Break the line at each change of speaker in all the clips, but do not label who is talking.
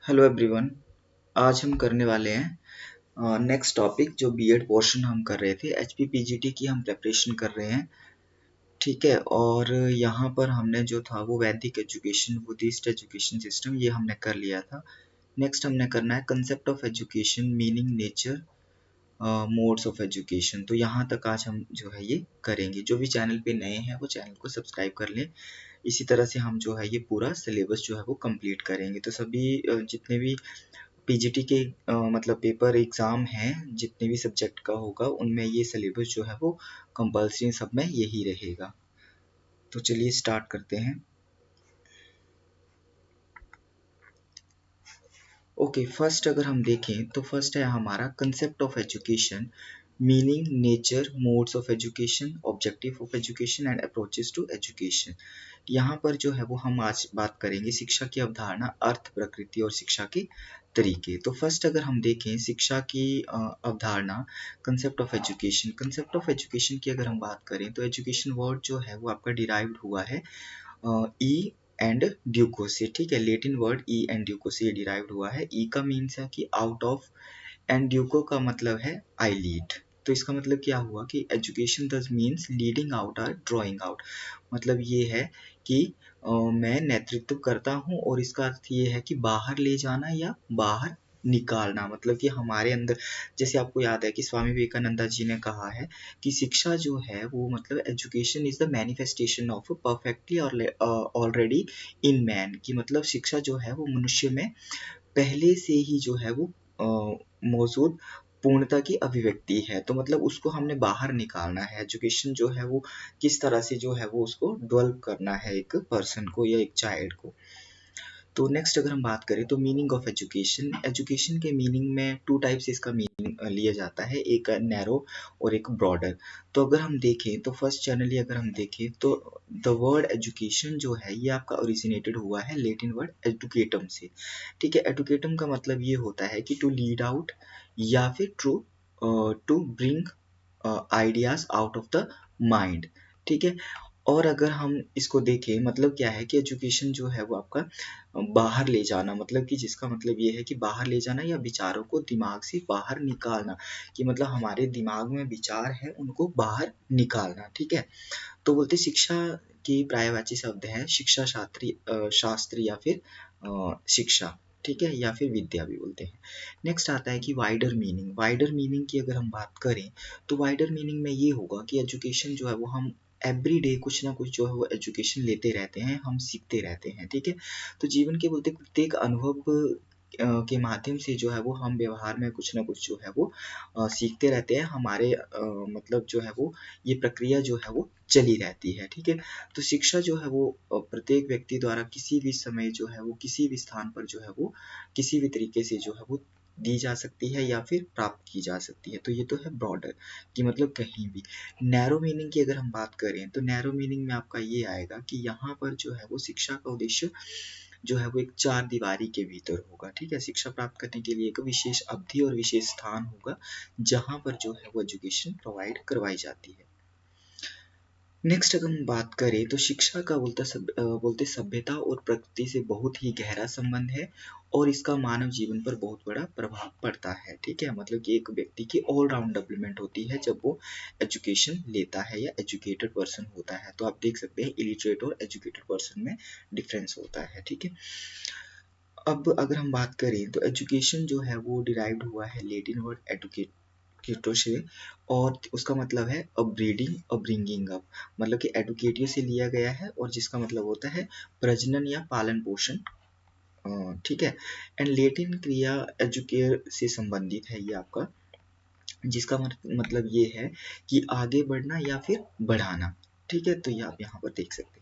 Hello everyone. आज हम करने वाले हैं नेक्स्ट टॉपिक जो बीएड पोर्शन हम कर रहे थे। एचपी पीजीटी की हम प्रिपरेशन कर रहे हैं, ठीक है। और यहाँ पर हमने जो था वो वैदिक एजुकेशन, बुद्धिस्ट एजुकेशन सिस्टम, ये हमने कर लिया था। नेक्स्ट हमने करना है concept of education, meaning, nature, modes of education. तो यहाँ तक आज हम जो है ये करेंगे। जो भी चैनल पे नए हैं वो चैनल को सब्सक्राइब कर लें। इसी तरह से हम जो है ये पूरा सिलेबस जो है वो कंप्लीट करेंगे। तो सभी जितने भी पीजीटी के मतलब पेपर एग्ज़ाम हैं, जितने भी सब्जेक्ट का होगा उनमें ये सिलेबस जो है वो कंपल्सरी सब में यही रहेगा। तो चलिए स्टार्ट करते हैं। ओके, फर्स्ट अगर हम देखें तो फर्स्ट है हमारा concept of education, meaning, nature, modes of education, objective of education and approaches to education. यहाँ पर जो है वो हम आज बात करेंगे शिक्षा की अवधारणा, अर्थ, प्रकृति और शिक्षा के तरीके। तो फर्स्ट अगर हम देखें शिक्षा की अवधारणा, concept of education. Concept of education की अगर हम बात करें तो एजुकेशन वर्ड जो है वो आपका डिराइव्ड हुआ है ई एंड ड्यूको से, ठीक है। लेटिन वर्ड ई एंड ड्यूको से ये डिराइव्ड हुआ है। ई का मीन्स है कि आउट ऑफ, एंड ड्यूको का मतलब है आई लीड। तो इसका मतलब क्या हुआ कि एजुकेशन दस मीन्स लीडिंग आउट और ड्राइंग आउट। मतलब ये है कि मैं नेतृत्व करता हूँ, और इसका अर्थ ये है कि बाहर ले जाना या बाहर निकालना। मतलब कि हमारे अंदर, जैसे आपको याद है कि स्वामी विवेकानंद जी ने कहा है कि शिक्षा जो है वो मतलब education is the manifestation of perfectly और ऑलरेडी इन मैन। की मतलब शिक्षा जो है वो मनुष्य में पहले से ही जो है वो मौजूद पूर्णता की अभिव्यक्ति है। तो मतलब उसको हमने बाहर निकालना है। एजुकेशन जो है वो किस तरह से जो है वो उसको डेवलप करना है एक पर्सन को या एक चाइल्ड को। तो नेक्स्ट अगर हम बात करें तो मीनिंग ऑफ एजुकेशन। एजुकेशन के मीनिंग में टू टाइप से इसका मीनिंग लिया जाता है, एक नैरो और एक ब्रॉडर। तो अगर हम देखें तो फर्स्ट जनरली अगर हम देखें तो द वर्ड एजुकेशन जो है ये आपका ओरिजिनेटेड हुआ है लेटिन वर्ड एडुकेटम से, ठीक है। एडुकेटम का मतलब ये होता है कि टू लीड आउट या फिर to bring ideas out of the mind, ठीक है। और अगर हम इसको देखें मतलब क्या है कि एजुकेशन जो है वो आपका बाहर ले जाना, मतलब कि जिसका मतलब ये है कि बाहर ले जाना या विचारों को दिमाग से बाहर निकालना। कि मतलब हमारे दिमाग में विचार है उनको बाहर निकालना, ठीक है। तो बोलते शिक्षा की पर्यायवाची शब्द है शिक्षा, शास्त्र या फिर शिक्षा, ठीक है, या फिर विद्या भी बोलते हैं। नेक्स्ट आता है कि वाइडर मीनिंग। वाइडर मीनिंग की अगर हम बात करें तो वाइडर मीनिंग में ये होगा कि एजुकेशन जो है वो हम एवरी डे कुछ ना कुछ जो है वो एजुकेशन लेते रहते हैं, हम सीखते रहते हैं, ठीक है। तो जीवन के बोलते प्रत्येक अनुभव के माध्यम से जो है वो हम व्यवहार में कुछ ना कुछ जो है वो सीखते रहते हैं। हमारे मतलब जो है वो ये प्रक्रिया जो है वो चली रहती है, ठीक है। तो शिक्षा जो है वो प्रत्येक व्यक्ति द्वारा किसी भी समय जो है वो किसी भी स्थान पर जो है वो किसी भी तरीके से जो है वो दी जा सकती है या फिर प्राप्त की जा सकती है। तो ये तो है ब्रॉडर कि मतलब कहीं भी। नैरो मीनिंग की अगर हम बात करें तो नैरो मीनिंग में आपका ये आएगा कि यहाँ पर जो है वो शिक्षा का उद्देश्य जो है वो एक चार दीवारी के भीतर होगा, ठीक है। शिक्षा प्राप्त करने के लिए एक विशेष अवधि और विशेष स्थान होगा जहाँ पर जो है वो एजुकेशन प्रोवाइड करवाई जाती है। नेक्स्ट अगर हम बात करें तो शिक्षा का बोलते सभ्यता और प्रकृति से बहुत ही गहरा संबंध है, और इसका मानव जीवन पर बहुत बड़ा प्रभाव पड़ता है, ठीक है। मतलब कि एक व्यक्ति की ऑल राउंड डेवलपमेंट होती है जब वो एजुकेशन लेता है या एजुकेटेड पर्सन होता है। तो आप देख सकते हैं इलिटरेट और एजुकेटेड पर्सन में डिफरेंस होता है, ठीक है। अब अगर हम बात करें तो एजुकेशन जो है वो डिराइव्ड हुआ है लेटिन वर्ड एडुकेटो से, और उसका मतलब है अपब्रीडिंग, अपब्रिंगिंग अप। मतलब कि एडुकेटिव से लिया गया है और जिसका मतलब होता है प्रजनन या पालन पोषण, ठीक है। एंड लेटिन क्रिया एजुकेयर से संबंधित है ये आपका, जिसका मतलब ये है कि आगे बढ़ना या फिर बढ़ाना, ठीक है। तो ये आप यहाँ पर देख सकते हैं।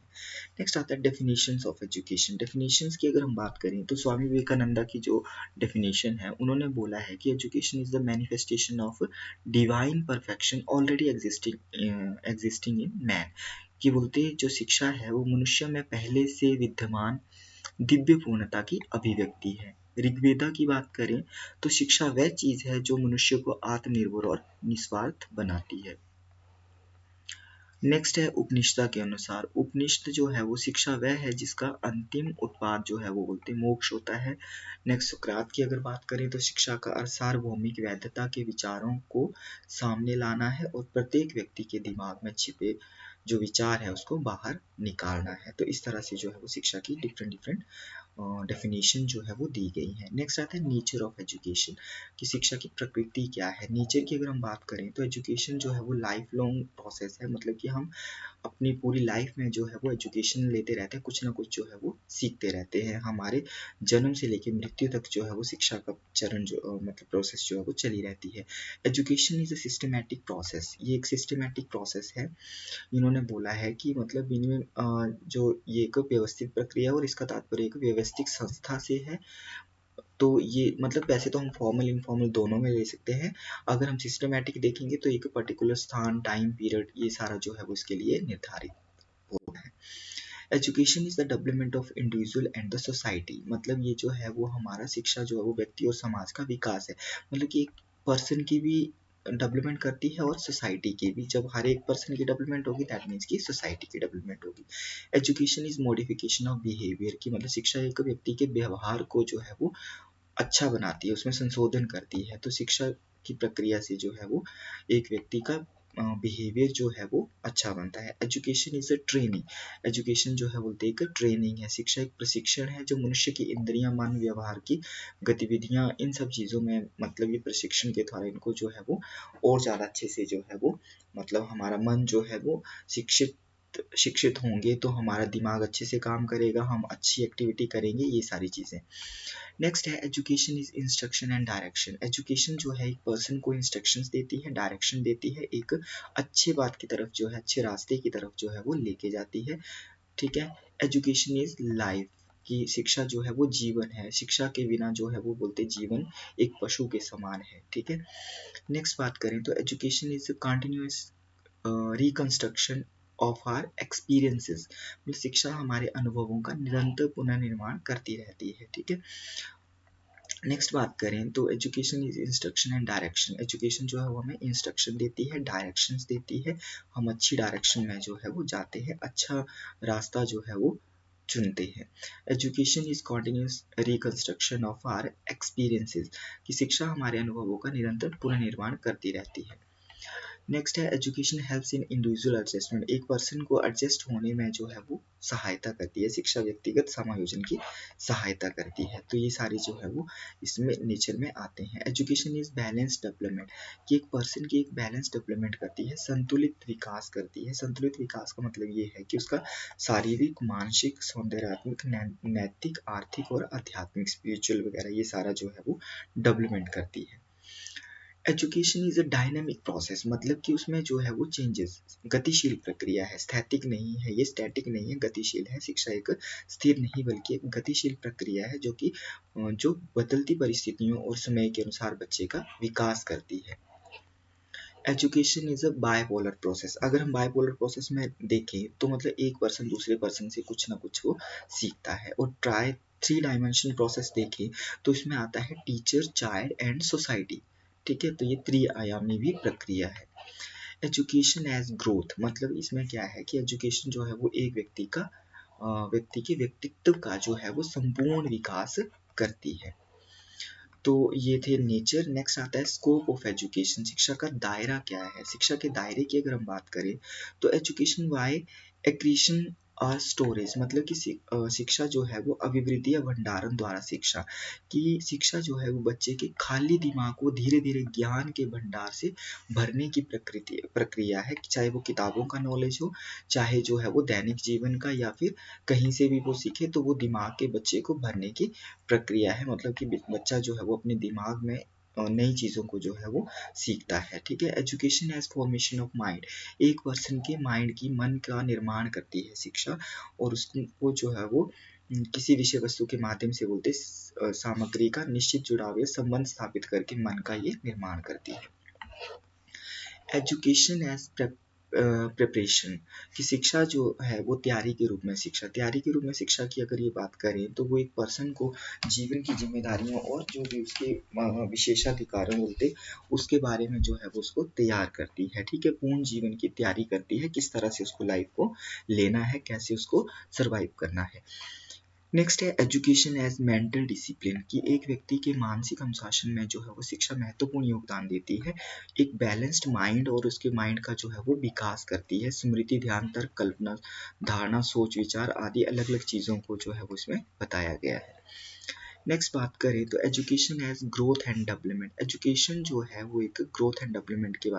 नेक्स्ट आता है डेफिनेशंस ऑफ एजुकेशन। डेफिनेशंस की अगर हम बात करें तो स्वामी विवेकानंदा की जो डेफिनेशन है उन्होंने बोला है कि education is the manifestation of divine perfection already existing in man. कि बोलते जो शिक्षा है वो मनुष्य में पहले से विद्यमान दिव्य पूर्णता की अभिव्यक्ति है। ऋग्वेदा की बात करें तो शिक्षा वह चीज है जो मनुष्य को आत्मनिर्भर और निस्वार्थ बनाती है। नेक्स्ट है उपनिषद के अनुसार। उपनिषद जो है वो शिक्षा वह है जिसका अंतिम उत्पाद जो है वो बोलते हैं मोक्ष होता है। नेक्स्ट सुकरात की अगर बात करें तो शिक्षा का अर्थ सार्वभौमिक वैधता के विचारों को सामने लाना है और प्रत्येक व्यक्ति के दिमाग में छिपे जो विचार है उसको बाहर निकालना है। तो इस तरह से जो है वो शिक्षा की डिफरेंट डिफरेंट डेफिनेशन जो है वो दी गई है। नेक्स्ट आता है नेचर ऑफ एजुकेशन कि शिक्षा की प्रकृति क्या है। नेचर की अगर हम बात करें तो एजुकेशन जो है वो लाइफ लॉन्ग प्रोसेस है, मतलब कि हम अपनी पूरी लाइफ में जो है वो एजुकेशन लेते रहते हैं, कुछ ना कुछ जो है वो सीखते रहते हैं। हमारे जन्म से लेकर मृत्यु तक जो है वो शिक्षा का चरण जो मतलब प्रोसेस जो है वो चली रहती है। Education is a systematic process, ये एक सिस्टमैटिक प्रोसेस है। इन्होंने बोला है कि मतलब इनमें जो ये एक व्यवस्थित प्रक्रिया है और इसका तात्पर्य एक व्यवस्थित संस्था से है। तो ये मतलब वैसे तो हम फॉर्मल इनफॉर्मल दोनों में ले सकते हैं। अगर हम सिस्टमैटिक देखेंगे तो एक पर्टिकुलर स्थान, टाइम पीरियड, ये सारा जो है वो इसके लिए निर्धारित होता है। Education is the development of individual and the society, मतलब ये जो है वो हमारा शिक्षा जो है वो व्यक्ति और समाज का विकास है। मतलब कि एक पर्सन की भी डेवलपमेंट करती है और सोसाइटी की भी। जब हर एक पर्सन की डेवलपमेंट होगी दैट मीन्स की सोसाइटी की डेवलपमेंट होगी। Education is modification of behaviour की मतलब शिक्षा एक व्यक्ति के व्यवहार को जो है वो अच्छा बनाती है, उसमें संशोधन करती है। तो शिक्षा की प्रक्रिया से जो है वो एक व्यक्ति का बिहेवियर जो है वो अच्छा बनता है। Education is a training, education जो है बोलते एक ट्रेनिंग है। शिक्षा एक प्रशिक्षण है जो मनुष्य की इंद्रियां, मन, व्यवहार की गतिविधियां, इन सब चीज़ों में मतलब ये प्रशिक्षण के द्वारा इनको जो है वो और ज़्यादा अच्छे से जो है वो मतलब हमारा मन जो है वो शिक्षित शिक्षित होंगे तो हमारा दिमाग अच्छे से काम करेगा, हम अच्छी एक्टिविटी करेंगे, ये सारी चीज़ें। नेक्स्ट है education is instruction and direction. Education जो है एक पर्सन को इंस्ट्रक्शंस देती है, डायरेक्शन देती है, एक अच्छी बात की तरफ जो है, अच्छे रास्ते की तरफ जो है वो लेके जाती है। ठीक है। एजुकेशन इज लाइफ कि शिक्षा जो है वो जीवन है, शिक्षा के बिना जो है वो बोलते जीवन एक पशु के समान है। ठीक है। नेक्स्ट बात करें तो education is continuous reconstruction of our experiences, मतलब शिक्षा हमारे अनुभवों का निरंतर पुनर्निर्माण करती रहती है। ठीक है। नेक्स्ट बात करें तो education is instruction and direction. Education जो है वो हमें इंस्ट्रक्शन देती है, डायरेक्शंस देती है, हम अच्छी डायरेक्शन में जो है वो जाते हैं, अच्छा रास्ता जो है वो चुनते हैं। Education is continuous reconstruction of our experiences कि शिक्षा हमारे अनुभवों का निरंतर पुनर्निर्माण करती रहती है। नेक्स्ट है education helps in individual adjustment, एक पर्सन को एडजस्ट होने में जो है वो सहायता करती है। शिक्षा व्यक्तिगत समायोजन की सहायता करती है। तो ये सारे जो है वो इसमें नेचर में आते हैं। एजुकेशन इज बैलेंस डेवलपमेंट कि एक पर्सन की एक बैलेंस डेवलपमेंट करती है, संतुलित विकास करती है। संतुलित विकास का मतलब ये है कि उसका शारीरिक, मानसिक, सौंदर्यात्मक, नैतिक, आर्थिक और आध्यात्मिक, स्पिरिचुअल वगैरह ये सारा जो है वो डेवलपमेंट करती है। Education is a dynamic process, मतलब कि उसमें जो है वो चेंजेस, गतिशील प्रक्रिया है, स्थैतिक नहीं है, ये स्टैटिक नहीं है, गतिशील है। शिक्षा एक स्थिर नहीं बल्कि एक गतिशील प्रक्रिया है जो कि जो बदलती परिस्थितियों और समय के अनुसार बच्चे का विकास करती है। Education is a bipolar process, अगर हम बायपोलर प्रोसेस में देखें तो मतलब एक पर्सन दूसरे पर्सन से कुछ ना कुछ वो सीखता है। और ट्राई थ्री डायमेंशन प्रोसेस देखें तो इसमें आता है टीचर, चाइल्ड एंड सोसाइटी। ठीक है। तो ये त्रिआयामी भी प्रक्रिया है। एजुकेशन एज ग्रोथ, मतलब इसमें क्या है कि एजुकेशन जो है वो एक व्यक्ति का व्यक्ति के व्यक्तित्व का जो है वो संपूर्ण विकास करती है। तो ये थे नेचर। नेक्स्ट आता है स्कोप ऑफ एजुकेशन, शिक्षा का दायरा क्या है। शिक्षा के दायरे की अगर हम बात करें तो एजुकेशन वाई एक्रीशन और स्टोरेज, मतलब कि शिक्षा जो है वो अभिवृद्धि या भंडारण द्वारा शिक्षा कि शिक्षा जो है वो बच्चे के खाली दिमाग को धीरे धीरे ज्ञान के भंडार से भरने की प्रक्रिया है। चाहे वो किताबों का नॉलेज हो, चाहे जो है वो दैनिक जीवन का, या फिर कहीं से भी वो सीखे, तो वो दिमाग के बच्चे को भरने की प्रक्रिया है। मतलब कि बच्चा जो है वो अपने दिमाग में नई चीज़ों को जो है वो सीखता है। ठीक है। Education as formation of mind, एक पर्सन के माइंड की, मन का निर्माण करती है शिक्षा, और उसको जो है वो किसी विषय वस्तु के माध्यम से बोलते सामग्री का निश्चित जुड़ाव या संबंध स्थापित करके मन का ये निर्माण करती है। एजुकेशन एज प्रिपरेशन कि शिक्षा जो है वो तैयारी के रूप में शिक्षा की अगर ये बात करें तो वो एक पर्सन को जीवन की जिम्मेदारियों और जो भी उसके विशेषाधिकार बोलते उसके बारे में जो है वो उसको तैयार करती है, ठीक है। पूर्ण जीवन की तैयारी करती है, किस तरह से उसको लाइफ को लेना है, कैसे उसको सरवाइव करना है। नेक्स्ट है एजुकेशन एज मेंटल डिसिप्लिन कि एक व्यक्ति के मानसिक अनुशासन में जो है वो शिक्षा महत्वपूर्ण योगदान देती है। एक बैलेंस्ड माइंड और उसके माइंड का जो है वो विकास करती है। स्मृति, ध्यान, तर्क, कल्पना, धारणा, सोच, विचार आदि अलग अलग चीज़ों को जो है वो इसमें बताया गया है। नेक्स्ट बात करें तो education as growth and development. Education जो है वो एक ग्रोथ एंड डेवलपमेंट के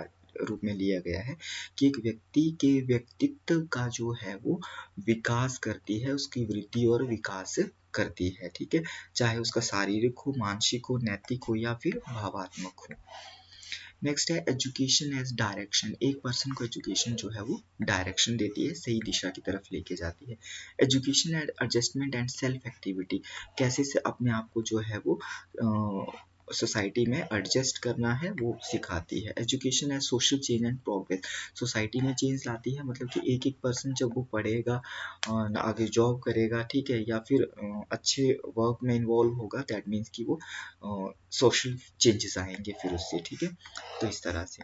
रूप में लिया गया है कि एक व्यक्ति के व्यक्तित्व का जो है वो विकास करती है, उसकी वृद्धि और विकास करती है, ठीक है। चाहे उसका शारीरिक हो, मानसिक हो, नैतिक हो या फिर भावात्मक हो। नेक्स्ट है एजुकेशन एज डायरेक्शन। एक पर्सन को एजुकेशन जो है वो डायरेक्शन देती है, सही दिशा की तरफ लेके जाती है। Education as adjustment and self activity, कैसे से अपने आप को जो है वो सोसाइटी में एडजस्ट करना है वो सिखाती है। Education as social change and progress, society में चेंज लाती है, मतलब कि एक एक पर्सन जब वो पढ़ेगा, आगे जॉब करेगा, ठीक है, या फिर अच्छे वर्क में इन्वॉल्व होगा, दैट मीन्स कि वो सोशल चेंजेस आएंगे फिर उससे, ठीक है। तो इस तरह से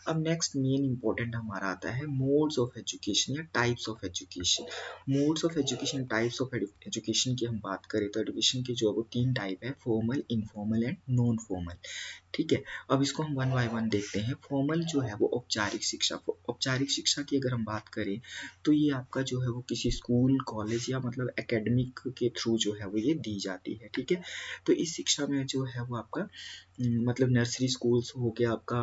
अब नेक्स्ट मेन इंपॉर्टेंट हमारा आता है मोड्स ऑफ एजुकेशन या types of education. Modes of education, types of education की हम बात करें तो एजुकेशन की जो है वो 3 टाइप है, formal, informal and non formal, ठीक है। अब इसको हम वन बाय वन देखते हैं। फॉर्मल जो है वो औपचारिक शिक्षा। औपचारिक शिक्षा की अगर हम बात करें तो ये आपका जो है वो किसी स्कूल, कॉलेज या मतलब एकेडमिक के थ्रू जो है वो ये दी जाती है, ठीक है। तो इस शिक्षा में जो है वो आपका मतलब नर्सरी स्कूल्स हो गया आपका,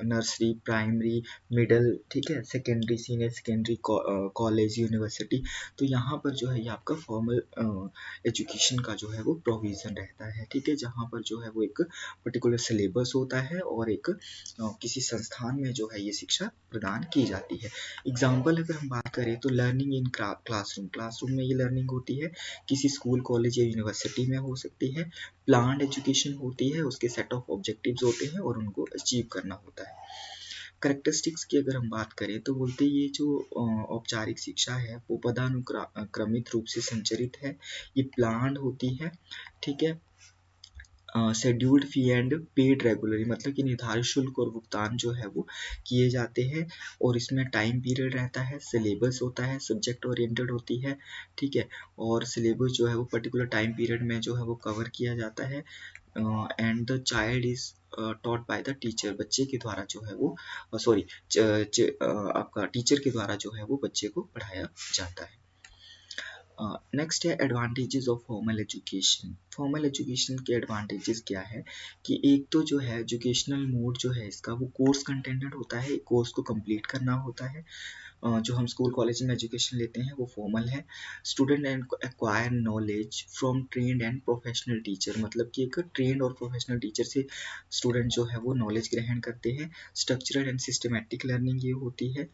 नर्सरी, प्राइमरी, मिडल, ठीक है, secondary, senior secondary, college, university, तो यहाँ पर जो है ये आपका फॉर्मल एजुकेशन का जो है वो प्रोविज़न रहता है, ठीक है। जहाँ पर जो है वो एक पर्टिकुलर सिलेबस होता है और एक किसी संस्थान में जो है ये शिक्षा प्रदान की जाती है। एग्जाम्पल अगर हम बात करें तो लर्निंग इन क्लासरूम, क्लासरूम में ये लर्निंग होती है, किसी स्कूल, कॉलेज या यूनिवर्सिटी में हो सकती है। प्लान्ड एजुकेशन होती है, उसके सेट ऑफ ऑब्जेक्टिव्स होते हैं और उनको अचीव करना होता है। करेक्टरिस्टिक्स की अगर हम बात करें तो बोलते ये जो औपचारिक शिक्षा है वो पदानुक्रमित रूप से संचरित है, ये प्लान्ड होती है, ठीक है। Scheduled fee and paid regularly, मतलब कि निर्धारित शुल्क और भुगतान जो है वो किए जाते हैं और इसमें टाइम पीरियड रहता है, सिलेबस होता है, सब्जेक्ट ओरिएंटेड होती है, ठीक है। और सिलेबस जो है वो पर्टिकुलर टाइम पीरियड में जो है वो कवर किया जाता है and the child is taught by the teacher, बच्चे के द्वारा जो है वो आपका टीचर के द्वारा जो है वो बच्चे को पढ़ाया जाता है। नेक्स्ट है advantages of formal education. Formal education के एडवांटेजेस क्या है कि एक तो जो है एजुकेशनल मोड जो है इसका वो कोर्स कंटेंटेड होता है, कोर्स को कंप्लीट करना होता है। जो हम स्कूल कॉलेज में एजुकेशन लेते हैं वो फॉर्मल है। Student and acquire knowledge from trend and professional teacher, मतलब कि एक ट्रेंड और प्रोफेशनल टीचर से स्टूडेंट जो है वो नॉलेज ग्रहण करते हैं। स्ट्रक्चरल एंड सिस्टमेटिक लर्निंग ये होती है,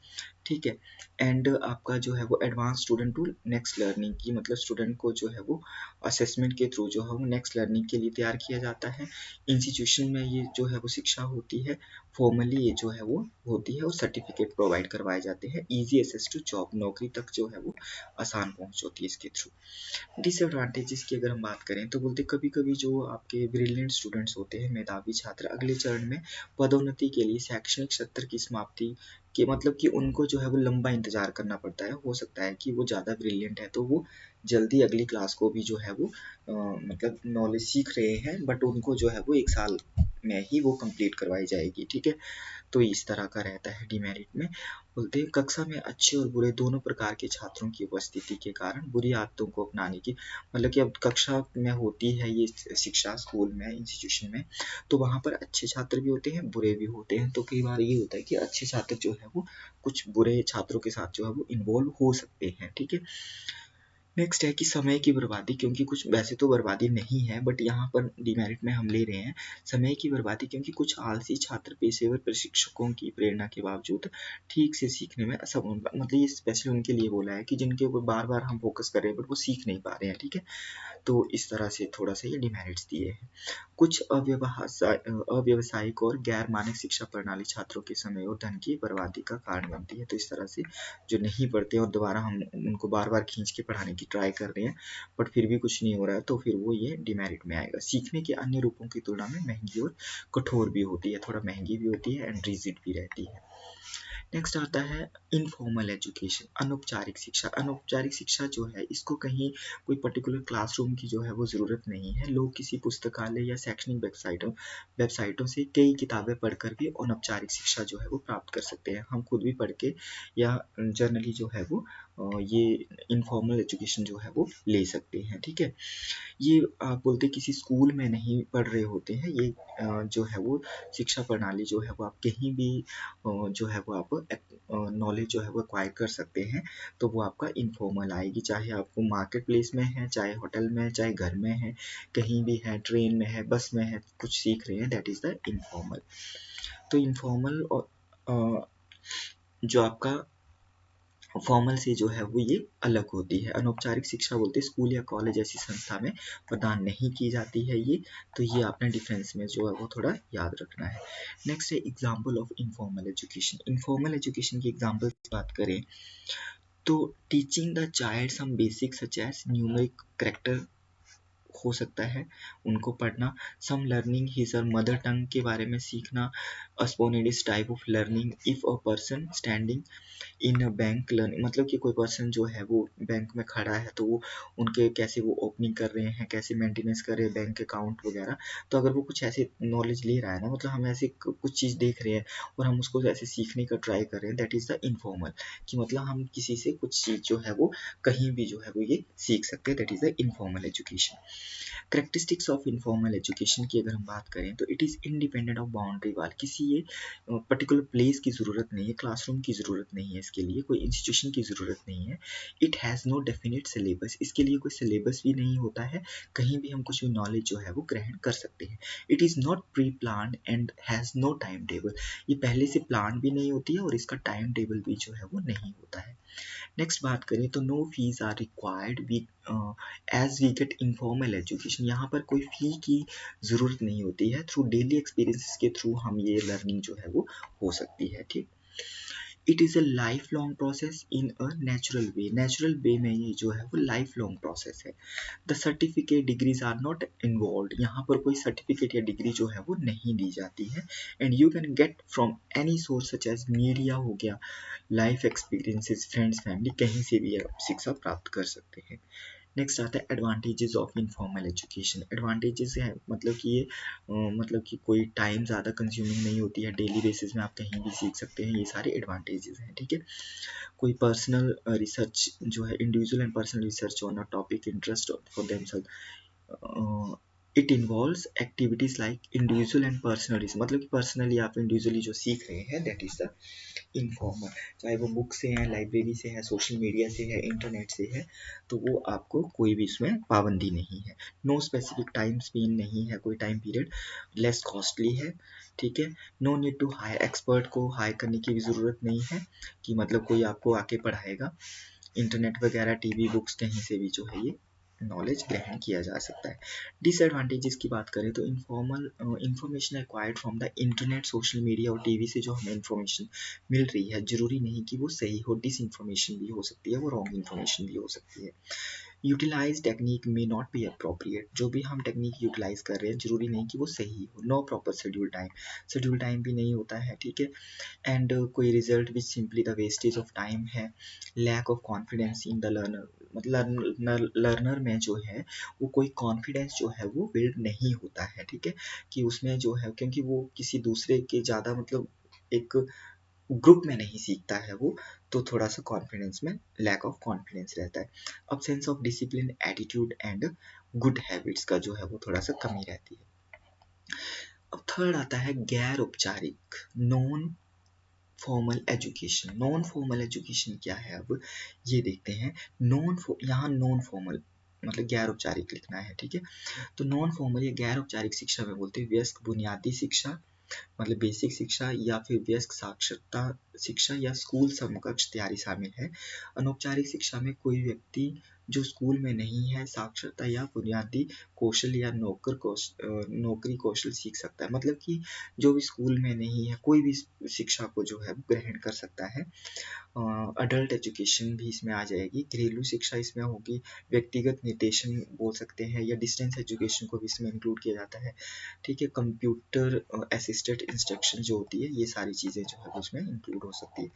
ठीक है। एंड आपका जो है वो advance student to next learning की, मतलब स्टूडेंट को जो है वो असेसमेंट के थ्रू जो है वो नेक्स्ट लर्निंग के लिए तैयार किया जाता है। इंस्टीट्यूशन में ये जो है वो शिक्षा होती है, फॉर्मली ये जो है वो होती है और सर्टिफिकेट प्रोवाइड करवाए जाते हैं। इजी एक्सेस टू जॉब, नौकरी तक जो है वो आसान पहुंच होती है इसके थ्रू। डिसएडवांटेजेस की अगर हम बात करें तो बोलते कभी कभी जो आपके ब्रिलियंट स्टूडेंट्स होते हैं, मेधावी छात्र, अगले चरण में पदोन्नति के लिए शैक्षणिक सत्र की समाप्ति कि मतलब कि उनको जो है वो लंबा इंतजार करना पड़ता है। हो सकता है कि वो ज़्यादा ब्रिलियंट है तो वो जल्दी अगली क्लास को भी जो है वो मतलब नॉलेज सीख रहे हैं, बट उनको जो है वो 1 साल में ही वो कंप्लीट करवाई जाएगी, ठीक है। तो इस तरह का रहता है डिमेरिट में। बोलते हैं कक्षा में अच्छे और बुरे दोनों प्रकार के छात्रों की उपस्थिति के कारण बुरी आदतों को अपनाने की, मतलब कि अब कक्षा में होती है ये शिक्षा स्कूल में, इंस्टीट्यूशन में, तो वहाँ पर अच्छे छात्र भी होते हैं, बुरे भी होते हैं। तो कई बार ये होता है कि अच्छे छात्र जो है वो कुछ बुरे छात्रों के साथ जो है वो इन्वॉल्व हो सकते हैं, ठीक है। नेक्स्ट है कि समय की बर्बादी, क्योंकि कुछ वैसे तो बर्बादी नहीं है बट यहाँ पर डिमेरिट में हम ले रहे हैं समय की बर्बादी, क्योंकि कुछ आलसी छात्र पेशेवर प्रशिक्षकों की प्रेरणा के बावजूद ठीक से सीखने में असफल, मतलब ये स्पेशली उनके लिए बोला है कि जिनके ऊपर बार बार हम फोकस कर रहे हैं बट वो सीख नहीं पा रहे हैं, ठीक है। तो इस तरह से थोड़ा सा ये डिमेरिट्स दिए हैं। कुछ अव्यवसायिक और गैर मानक शिक्षा प्रणाली छात्रों के समय और धन की बर्बादी का कारण बनती है। तो इस तरह से जो नहीं पढ़ते और दोबारा हम उनको बार बार खींच के पढ़ाने की ट्राई कर रहे हैं बट फिर भी कुछ नहीं हो रहा है, तो फिर वो ये डिमेरिट में आएगा। सीखने के अन्य रूपों की तुलना में महंगी और कठोर भी होती है, थोड़ा महंगी भी होती है एंड रिजिड भी रहती है। नेक्स्ट आता है इनफॉर्मल एजुकेशन, अनौपचारिक शिक्षा। अनौपचारिक शिक्षा जो है इसको कहीं कोई पर्टिकुलर क्लासरूम की जो है वो ज़रूरत नहीं है। लोग किसी पुस्तकालय या शैक्षणिक वेबसाइटों से कई किताबें पढ़कर भी अनौपचारिक शिक्षा जो है वो प्राप्त कर सकते हैं। हम खुद भी पढ़ के या जर्नली जो है वो ये इनफॉर्मल एजुकेशन जो है वो ले सकते हैं। ठीक है, ये आप बोलते किसी स्कूल में नहीं पढ़ रहे होते हैं, ये जो है वो शिक्षा प्रणाली जो है वो आप कहीं भी जो है वो आप नॉलेज जो है वो एक्वायर कर सकते हैं। तो वो आपका इनफॉर्मल आएगी, चाहे आपको मार्केट प्लेस में है, चाहे होटल में है, चाहे घर में है, कहीं भी है, ट्रेन में है, बस में है, कुछ सीख रहे हैं, दैट इज़ द इनफॉर्मल। तो इनफॉर्मल और जो आपका फॉर्मल से जो है वो ये अलग होती है। अनौपचारिक शिक्षा बोलते हैं स्कूल या कॉलेज ऐसी संस्था में प्रदान नहीं की जाती है ये, तो ये आपने डिफेंस में जो है वो थोड़ा याद रखना है। नेक्स्ट है example of informal education. Informal education की एग्जाम्पल की बात करें तो teaching the child some basic such as numeric character हो सकता है उनको पढ़ना, सम लर्निंग हिज और मदर टंग के बारे में सीखना, a spontaneous type of learning if a person standing in bank learning, मतलब कि कोई पर्सन जो है वो बैंक में खड़ा है तो वो उनके कैसे वो ओपनिंग कर रहे हैं, कैसे मेंटेनेंस कर रहे हैं बैंक अकाउंट वगैरह। तो अगर वो कुछ ऐसे नॉलेज ले रहा है ना, मतलब हम ऐसे कुछ चीज़ देख रहे हैं और हम उसको ऐसे सीखने का ट्राई कर रहे हैं, दैट इज़ द इनफॉर्मल, कि मतलब हम किसी से कुछ चीज़ जो है वो कहीं भी जो है वो ये सीख सकते हैं, that is the informal education. Characteristics of informal education की अगर हम बात करें तो it is independent of boundary wall, किसी ये पर्टिकुलर प्लेस की ज़रूरत नहीं है, क्लासरूम की ज़रूरत नहीं है, इसके लिए कोई इंस्टीट्यूशन की ज़रूरत नहीं है। It has no definite syllabus, इसके लिए कोई सिलेबस भी नहीं होता है, कहीं भी हम कुछ भी नॉलेज जो है वो ग्रहण कर सकते हैं। It is not pre plan and has no time table, ये पहले से प्लान भी नहीं होती है और इसका टाइम टेबल भी जो है वो नहीं होता है। नेक्स्ट बात करें तो no fees are required as we get informal education, यहाँ पर कोई फ़ी की ज़रूरत नहीं होती है, थ्रू डेली एक्सपीरियंसेस के थ्रू हम ये लर्निंग जो है वो हो सकती है। ठीक, it is a life long process in a natural way, natural way में ये जो है वो लाइफ लॉन्ग प्रोसेस है। The certificate degrees are not involve, यहाँ पर कोई सर्टिफिकेट या डिग्री जो है वो नहीं दी जाती है। And you can get from any source such as media हो गया, लाइफ एक्सपीरियंसेस, फ्रेंड्स, फैमिली, कहीं से भी आप शिक्षा प्राप्त कर सकते हैं। नेक्स्ट आता है advantages of informal education. Advantages है मतलब कि ये मतलब कि कोई टाइम ज़्यादा कंज्यूमिंग नहीं होती है, डेली बेसिस में आप कहीं भी सीख सकते हैं, ये सारे एडवांटेजेस हैं। ठीक है, कोई पर्सनल रिसर्च जो है, individual and personal research on a topic interest for themself, it involves activities like individual and personal, मतलब कि पर्सनली आप इंडिविजुअली जो सीख रहे हैं दैट इज द इनफॉर्मल, चाहे वो बुक से है, लाइब्रेरी से है, सोशल मीडिया से है, इंटरनेट से है, तो वो आपको कोई भी इसमें पाबंदी नहीं है। नो स्पेसिफिक टाइम स्पेन नहीं है, कोई टाइम पीरियड, लेस कॉस्टली है। ठीक है, no need to hire, expert को हायर करने की भी ज़रूरत नहीं है कि मतलब कोई आपको आके पढ़ाएगा, इंटरनेट वगैरह, टीवी, बुक्स, कहीं से भी जो है ये नॉलेज ग्रहण किया जा सकता है। डिसएडवांटेजेस की बात करें तो informal information acquired from the internet, social media और टीवी से जो हमें इंफॉर्मेशन मिल रही है, जरूरी नहीं कि वो सही हो, डिस इन्फॉर्मेशन भी हो सकती है, वो रॉन्ग इन्फॉर्मेशन भी हो सकती है। Utilise technique may not be appropriate, जो भी हम टेक्निक यूटिलाइज कर रहे हैं जरूरी नहीं कि वो सही हो। नो प्रॉपर शेड्यूल टाइम भी नहीं होता है। ठीक है, एंड कोई result which simply the wastage of time है। Lack of confidence in the learner, मतलब लर्नर में जो है वो कोई कॉन्फिडेंस जो है वो बिल्ड नहीं होता है। ठीक है, कि उसमें जो है क्योंकि वो किसी दूसरे के ज़्यादा मतलब एक ग्रुप में नहीं सीखता है वो, तो थोड़ा सा कॉन्फिडेंस में लैक ऑफ कॉन्फिडेंस रहता है। Absence of discipline, attitude and good habits का जो है वो थोड़ा सा कमी रहती है। अब थर्ड आता है गैर औपचारिक, non formal education. Non formal education क्या है, अब ये देखते हैं। यहाँ नॉन फॉर्मल मतलब गैर औपचारिक लिखना है। ठीक है, तो नॉन फॉर्मल या गैर औपचारिक शिक्षा में बोलते हैं वयस्क बुनियादी शिक्षा, मतलब बेसिक शिक्षा, या फिर वयस्क साक्षरता शिक्षा या स्कूल समकक्ष तैयारी शामिल है। अनौपचारिक शिक्षा में कोई व्यक्ति जो स्कूल में नहीं है, साक्षरता या बुनियादी कौशल या नौकरी कौशल सीख सकता है। मतलब कि जो भी स्कूल में नहीं है, कोई भी शिक्षा को जो है ग्रहण कर सकता है। अडल्ट एजुकेशन भी इसमें आ जाएगी, घरेलू शिक्षा इसमें होगी, व्यक्तिगत निर्देशन बोल सकते हैं, या डिस्टेंस एजुकेशन को भी इसमें इंक्लूड किया जाता है। ठीक है, कंप्यूटर असिस्टेड इंस्ट्रक्शन जो होती है, ये सारी चीज़ें जो है उसमें इंक्लूड हो सकती है।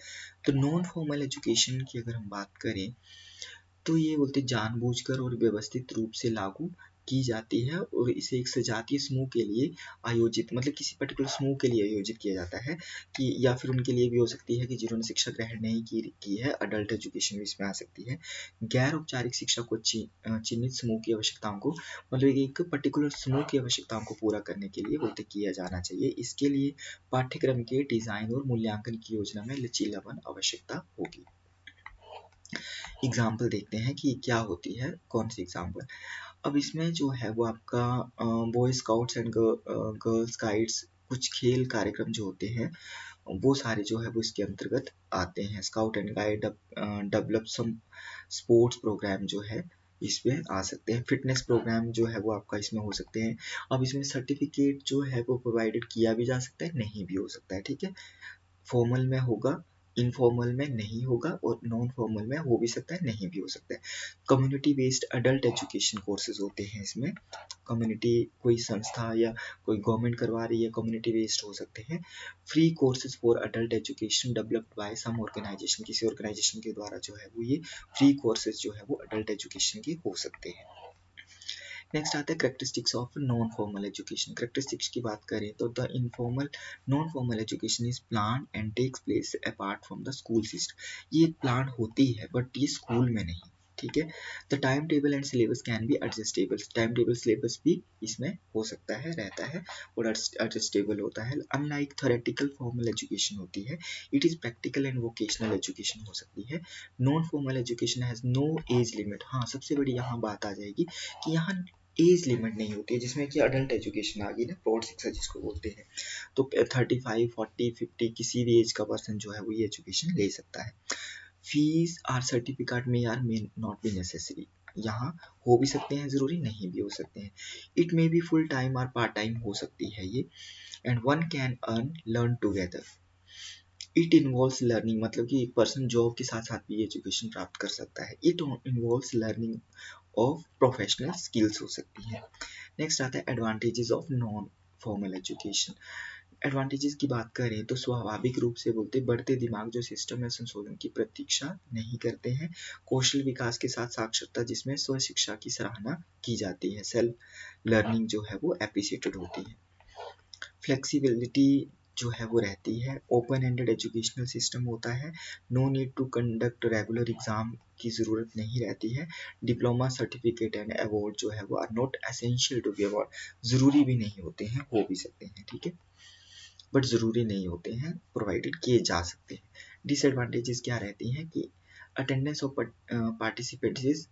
तो नॉन फॉर्मल एजुकेशन की अगर हम बात करें तो ये बोलते जानबूझकर और व्यवस्थित रूप से लागू की जाती है, और इसे एक सजातीय समूह के लिए आयोजित, मतलब किसी पर्टिकुलर समूह के लिए आयोजित किया जाता है, कि या फिर उनके लिए भी हो सकती है कि जिन्होंने शिक्षा ग्रहण नहीं की है, अडल्ट एजुकेशन भी इसमें आ सकती है। गैर औपचारिक शिक्षा को चिन्हित समूह की आवश्यकताओं को, मतलब एक पर्टिकुलर समूह की आवश्यकताओं को पूरा करने के लिए बोलते किया जाना चाहिए। इसके लिए पाठ्यक्रम के डिजाइन और मूल्यांकन की योजना में लचीलापन आवश्यकता होगी। एग्जाम्पल देखते हैं कि क्या होती है, कौन सी एग्जाम्पल। अब इसमें जो है वो आपका boy scouts and girls guides, कुछ खेल कार्यक्रम जो होते हैं वो सारे जो है वो इसके अंतर्गत आते हैं। Scout and guide develop some sports programme जो है इसमें आ सकते हैं। फिटनेस प्रोग्राम जो है वो आपका इसमें हो सकते हैं। अब इसमें सर्टिफिकेट जो है वो प्रोवाइडेड किया भी जा सकता है, नहीं भी हो सकता है। ठीक है, फॉर्मल में होगा, इनफॉर्मल में नहीं होगा, और नॉन फॉर्मल में हो भी सकता है, नहीं भी हो सकता है। Community based adult education courses होते हैं इसमें। कम्युनिटी, कोई संस्था या कोई गवर्नमेंट करवा रही है, कम्युनिटी बेस्ड हो सकते हैं। Free courses for adult education developed by some organisation, किसी ऑर्गेनाइजेशन के द्वारा जो है वो ये फ्री कोर्सेज जो है वो अडल्ट एजुकेशन के हो सकते हैं। नेक्स्ट आता है characteristics of non formal education. Characteristics की बात करें तो the informal non formal education is plan and takes place apart from the school system. ये प्लान होती है बट ये स्कूल में नहीं। ठीक है, the time table and syllabus can be adjustable. Time table syllabus भी इसमें हो सकता है, रहता है, और एडजस्टेबल होता है। अनलाइक थ्योरेटिकल फॉर्मल एजुकेशन होती है, it is practical and vocational education हो सकती है। Non formal education has no age limit. हाँ, सबसे बड़ी यहाँ बात आ जाएगी कि यहाँ एज लिमिट नहीं होती है, जिसमें कि अडल्ट एजुकेशन आ गई ना, प्रौढ़ शिक्षा जिसको बोलते हैं। तो 35, 40, 50 किसी भी एज का पर्सन जो है वो ये एजुकेशन ले सकता है। फीस आर सर्टिफिकेट में यार मे नॉट बी नेसेसरी। यहाँ हो भी सकते हैं जरूरी, नहीं भी हो सकते हैं। It may be full time और पार्ट टाइम हो सकती है ये। And one can earn learn together. It involves learning, मतलब कि एक पर्सन जॉब के साथ साथ भी एजुकेशन प्राप्त कर सकता है। It involves learning of professional skills हो सकती है। नेक्स्ट आता है advantages of non formal education. Advantages की बात करें तो स्वाभाविक रूप से बोलते बढ़ते दिमाग जो सिस्टम है संशोधन की प्रतीक्षा नहीं करते हैं। कौशल विकास के साथ साक्षरता जिसमें स्व शिक्षा की सराहना की जाती है, सेल्फ लर्निंग जो है वो एप्रिशिएटेड होती है। फ्लेक्सिबिलिटी जो है वो रहती है। ओपन एंडेड एजुकेशनल सिस्टम होता है। No need to conduct regular exam की ज़रूरत नहीं रहती है। डिप्लोमा सर्टिफिकेट एंड अवार्ड जो है वो are not essential to be award, ज़रूरी भी नहीं होते हैं, हो भी सकते हैं। ठीक है, बट ज़रूरी नहीं होते हैं, प्रोवाइडेड किए जा सकते हैं। डिसएडवांटेजेस क्या रहती हैं कि attendance of participants is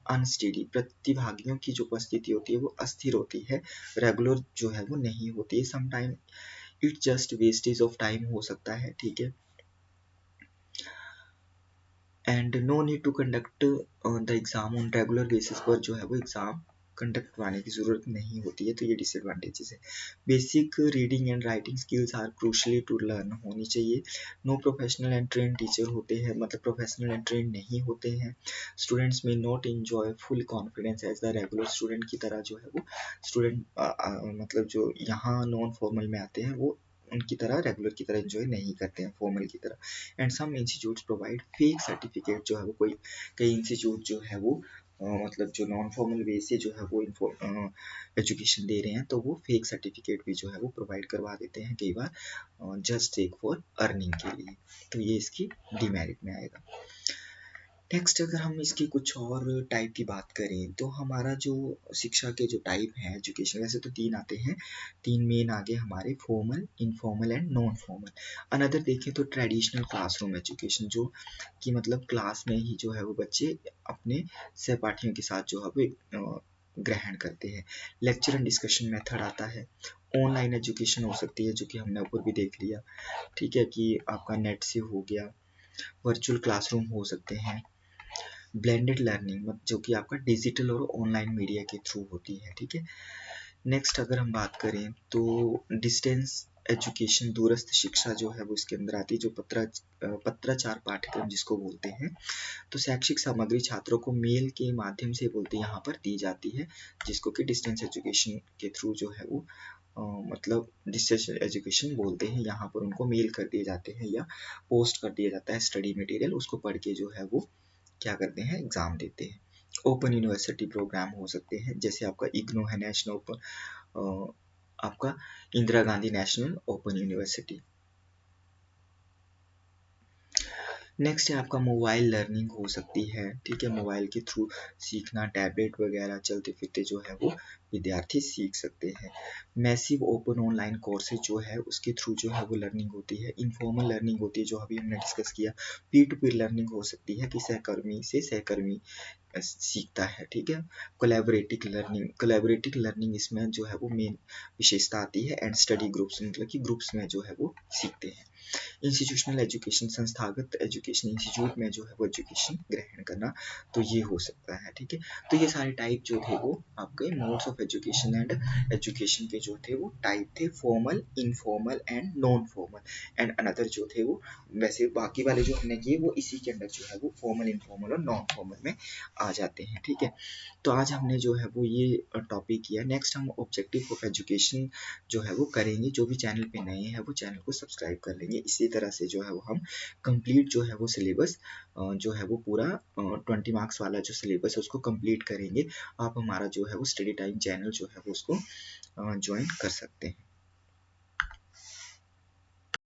unsteady. प्रतिभागियों की जो उपस्थिति होती है वो अस्थिर होती है, रेगुलर जो है वो नहीं होती है। Sometime it just wastage of time हो सकता है। ठीक है, and no need to conduct the exam on regular basis पर जो है वो एग्जाम कंडक्ट करवाने की ज़रूरत नहीं होती है। तो ये डिसएडवांटेजेस है। Basic reading and writing skills are crucially to learn होनी चाहिए। No professional and train teacher होते हैं, मतलब प्रोफेशनल एंड ट्रेन नहीं होते हैं। Students may not enjoy full confidence as the regular student की तरह जो है वो स्टूडेंट मतलब जो यहाँ नॉन फॉर्मल में आते हैं वो उनकी तरह रेगुलर की तरह एंजॉय नहीं करते हैं, फॉर्मल की तरह। And some institutes provide fake certificate जो है वो कई इंस्टीट्यूट जो है वो मतलब जो नॉन फॉर्मल वे से जो है वो एजुकेशन दे रहे हैं, तो वो फेक सर्टिफिकेट भी जो है वो प्रोवाइड करवा देते हैं कई बार, जस्ट टेक फॉर अर्निंग के लिए। तो ये इसकी डिमेरिट में आएगा। नेक्स्ट अगर हम इसकी कुछ और टाइप की बात करें तो हमारा जो शिक्षा के जो टाइप हैं एजुकेशन, वैसे तो 3 आते हैं, 3 मेन आगे हमारे, formal, informal and non formal. Another देखें तो ट्रेडिशनल क्लासरूम एजुकेशन, जो कि मतलब क्लास में ही जो है वो बच्चे अपने सहपाठियों के साथ जो है वो ग्रहण करते हैं। लेक्चर एंड डिस्कशन मेथड आता है। ऑनलाइन एजुकेशन हो सकती है, जो कि हमने ऊपर भी देख लिया। ठीक है, कि आपका नेट से हो गया। वर्चुअल क्लासरूम हो सकते हैं। ब्लेंडेड लर्निंग जो कि आपका डिजिटल और ऑनलाइन मीडिया के थ्रू होती है, ठीक है। नेक्स्ट अगर हम बात करें तो डिस्टेंस एजुकेशन, दूरस्थ शिक्षा जो है वो इसके अंदर आती है, जो पत्राचार पाठ्यक्रम जिसको बोलते हैं। तो शैक्षिक सामग्री छात्रों को मेल के माध्यम से बोलते यहाँ पर दी जाती है, जिसको कि डिस्टेंस एजुकेशन के थ्रू जो है वो मतलब डिस्टेंस एजुकेशन बोलते हैं। यहाँ पर उनको मेल कर दिए जाते हैं या पोस्ट कर दिया जाता है स्टडी मटेरियल, उसको पढ़ के जो है वो क्या करते हैं, एग्जाम देते हैं। ओपन यूनिवर्सिटी प्रोग्राम हो सकते हैं, जैसे आपका इग्नू है, नेशनल ओपन, आपका Indira Gandhi national open university. Next है आपका मोबाइल लर्निंग हो सकती है, ठीक है, मोबाइल के थ्रू सीखना, टैबलेट वगैरह चलते फिरते जो है वो विद्यार्थी सीख सकते हैं। मैसिव ओपन ऑनलाइन कोर्सेज जो है उसके थ्रू जो है वो लर्निंग होती है। इनफॉर्मल लर्निंग होती है, जो अभी हमने डिस्कस किया। पीर टू पीर लर्निंग हो सकती है कि सहकर्मी से सहकर्मी सीखता है, ठीक है। कोलैबोरेटिव लर्निंग इसमें जो है वो मेन विशेषता आती है। एंड स्टडी ग्रुप्स, मतलब कि ग्रुप्स में जो है वो सीखते हैं। इंस्टीट्यूशनल एजुकेशन, संस्थागत एजुकेशन, इंस्टीट्यूट में जो है वो एजुकेशन ग्रहण करना, तो ये हो सकता है, ठीक है। तो ये सारे टाइप जो थे वो आपके modes of education and education के जो थे वो टाइप थे, formal, informal and non formal. And another जो थे वो, वैसे बाकी वाले जो हमने किए वो इसी के अंदर जो है वो फॉर्मल, इनफॉर्मल और नॉन फॉर्मल में आ जाते हैं, ठीक है। तो आज हमने जो है वो ये टॉपिक किया। नेक्स्ट हम ऑब्जेक्टिव ऑफ एजुकेशन जो है वो करेंगे। जो भी चैनल पे नए हैं वो चैनल को सब्सक्राइब कर लेंगे। इसी तरह से जो है वो हम कंप्लीट जो है वो सिलेबस जो है वो पूरा 20 मार्क्स वाला जो सिलेबस है उसको कंप्लीट करेंगे। आप हमारा जो है वो स्टडी टाइम चैनल जो है वो उसको ज्वाइन कर सकते हैं।